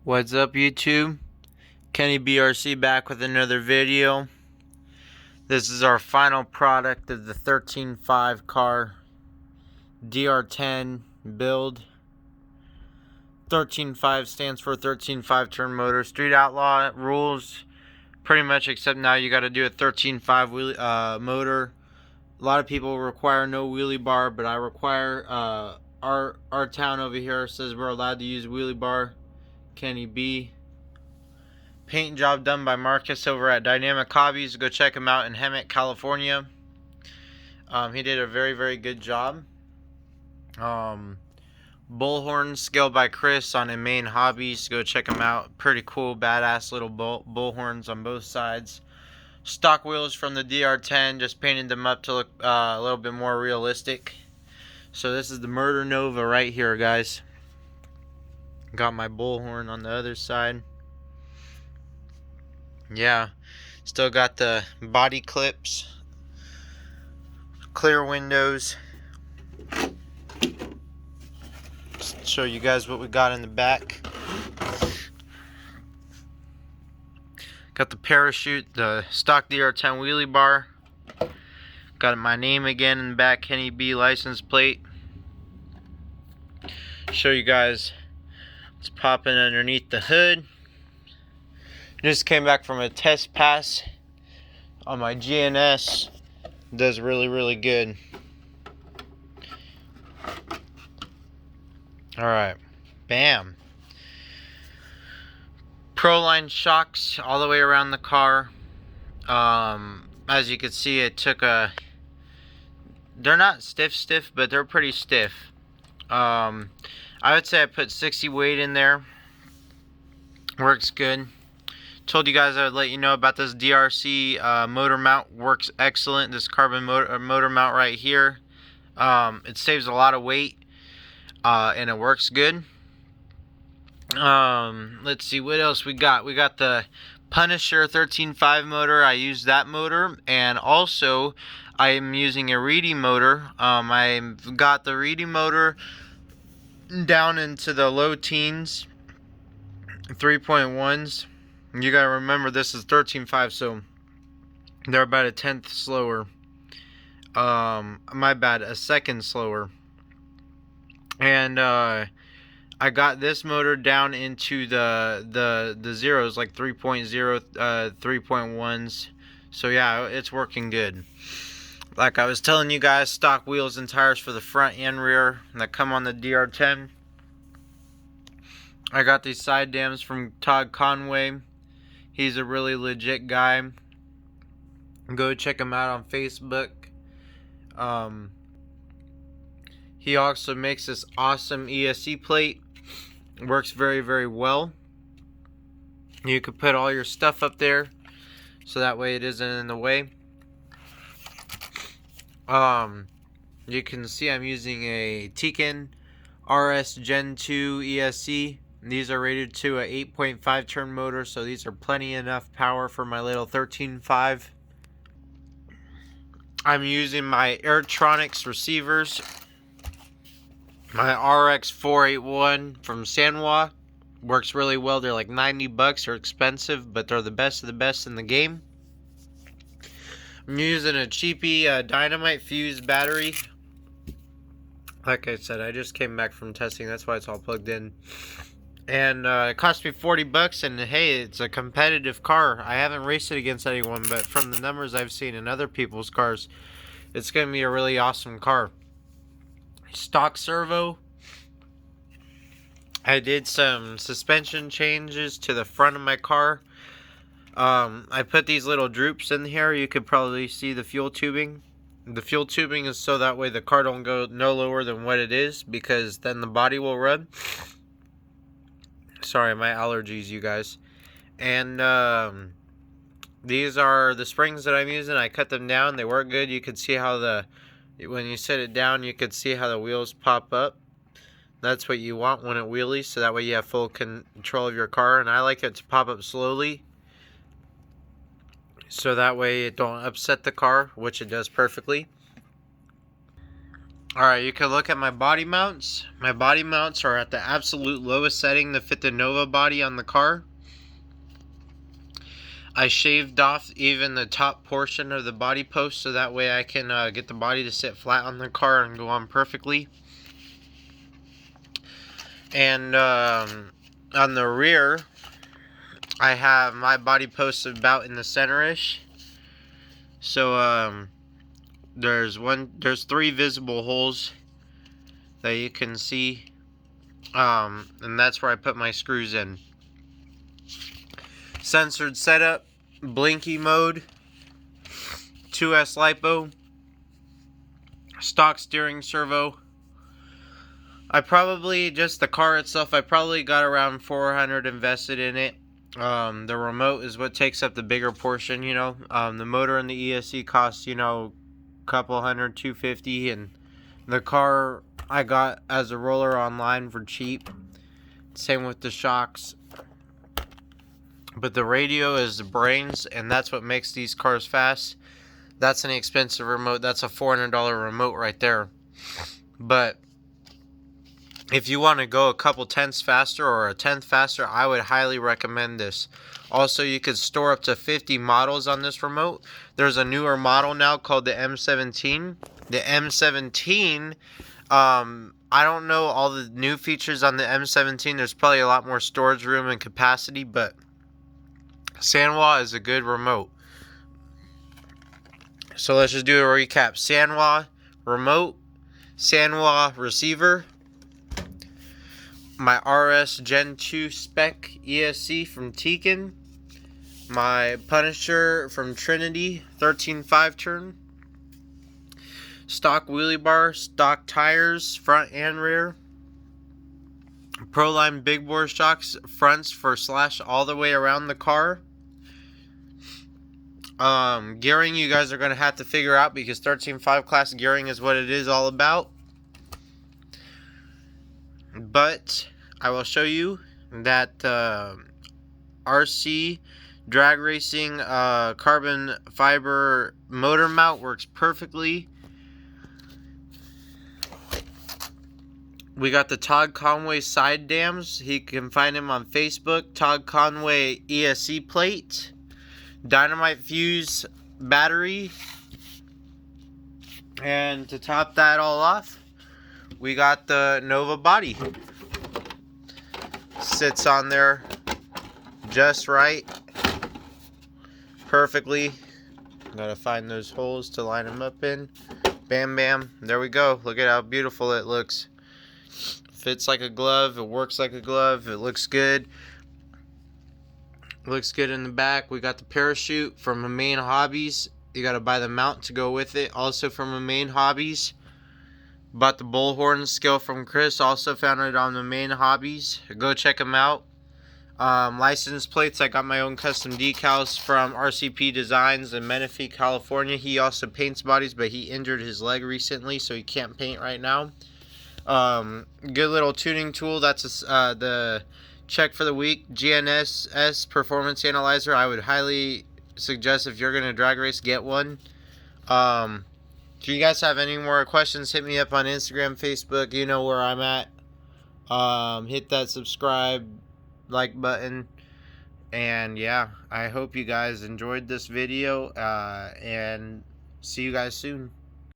What's up, YouTube? Kenny BRC back with another video. This is our final product of the 13.5 car DR10 build. 13.5 stands for 13.5 turn motor. Street Outlaw rules pretty much, except now you got to do a 13.5 motor. A lot of people require no wheelie bar, but I require. Our town over here says we're allowed to use wheelie bar. Kenny B. Paint job done by Marcus over at Dynamic Hobbies. Go check him out in Hemet, California. He did a very good job. Bullhorn scale by Chris on Main Hobbies. Go check him out. Pretty cool, badass little bullhorns on both sides. Stock wheels from the DR10. Just painted them up to look a little bit more realistic. So this is the Murder Nova right here, guys. Got my bullhorn on the other side. Yeah, still got the body clips, clear windows. Just show you guys what we got in the back. Got the parachute, the stock DR10 wheelie bar. Got my name again in the back, Kenny B license plate. Show you guys what's popping underneath the hood. Just came back from a test pass on my GNS. Does really good. Alright, bam. Proline shocks all the way around the car. As you can see, it took a... They're not stiff, but they're pretty stiff. I would say I put 60 weight in there. Works good. Told you guys I would let you know about this DRC motor mount. Works excellent. This carbon motor mount right here. It saves a lot of weight. And it works good. Let's see what else we got. We got the Punisher 13.5 motor. I use that motor, and also I am using a Reedy motor. I've got the Reedy motor down into the low teens, 3.1s. You gotta remember this is 13.5, so they're about a tenth slower. My bad, a second slower. And I got this motor down into the zeros, like 3.0, 3.1s. So yeah, it's working good. Like I was telling you guys, stock wheels and tires for the front and rear that come on the DR10. I got these side dams from Todd Conway. He's a really legit guy. Go check him out on Facebook. He also makes this awesome ESC plate. Works very well. You could put all your stuff up there, so that way it isn't in the way. You can see I'm using a Tekin RS Gen 2 ESC. These are rated to a 8.5 turn motor, so these are plenty enough power for my little 13.5. I'm using my Airtronics receivers. My RX 481 from Sanwa works really well. They're like 90 bucks. They're expensive, but they're the best of the best in the game. I'm using a cheapy dynamite fuse battery. Like I said, I just came back from testing. That's why it's all plugged in. And it cost me 40 bucks, and hey, it's a competitive car. I haven't raced it against anyone, but from the numbers I've seen in other people's cars, it's going to be a really awesome car. Stock servo. I did some suspension changes to the front of my car. I put these little droops in here. You could probably see the fuel tubing. The fuel tubing is so that way the car don't go no lower than what it is, because then the body will run. Sorry, my allergies, you guys. And these are the springs that I'm using. I cut them down. They work good. You can see how when you set it down, you can see how the wheels pop up. That's what you want when it wheelies, so that way you have full control of your car. And I like it to pop up slowly, so that way it don't upset the car, which it does perfectly. Alright, you can look at my body mounts. My body mounts are at the absolute lowest setting to fit the Nova body on the car. I shaved off even the top portion of the body post so that way I can get the body to sit flat on the car and go on perfectly. And on the rear, I have my body post about in the center-ish. So there's 3 visible holes that you can see, and that's where I put my screws in. Censored setup, blinky mode, 2S lipo, stock steering servo. I probably, just the car itself, I probably got around 400 invested in it. The remote is what takes up the bigger portion, you know. The motor and the ESC costs, you know, couple hundred, 250, and the car I got as a roller online for cheap. Same with the shocks. But the radio is the brains, and that's what makes these cars fast. That's an expensive remote. That's a $400 remote right there. But if you want to go a couple tenths faster or a tenth faster, I would highly recommend this. Also, you could store up to 50 models on this remote. There's a newer model now called the M17. The M17, I don't know all the new features on the M17. There's probably a lot more storage room and capacity, but Sanwa is a good remote. So let's just do a recap. Sanwa remote, Sanwa receiver, my RS Gen 2 spec ESC from Tekin, my Punisher from Trinity 13.5 turn, stock wheelie bar, stock tires front and rear, Proline big bore shocks fronts for slash all the way around the car. Gearing you guys are going to have to figure out because 13.5 class gearing is what it is all about. But I will show you that RC drag racing carbon fiber motor mount works perfectly. We got the Todd Conway side dams. He can find him on Facebook. Todd Conway ESC plate, dynamite fuse battery, and to top that all off, we got the Nova body. Sits on there just right, perfectly. Gotta find those holes to line them up in. Bam, bam. There we go. Look at how beautiful it looks. Fits like a glove. It works like a glove. It looks good. Looks good in the back. We got the parachute from Main Hobbies. You gotta buy the mount to go with it. Also from Main Hobbies. Bought the bullhorn skill from Chris. Also found it on the Main Hobbies. Go check them out. License plates. I got my own custom decals from RCP Designs in Menifee, California. He also paints bodies, but he injured his leg recently, so he can't paint right now. Good little tuning tool. That's the check for the week. GNSS Performance Analyzer. I would highly suggest if you're going to drag race, get one. If you guys have any more questions, hit me up on Instagram, Facebook. You know where I'm at. Hit that subscribe, like button. And yeah, I hope you guys enjoyed this video. And see you guys soon.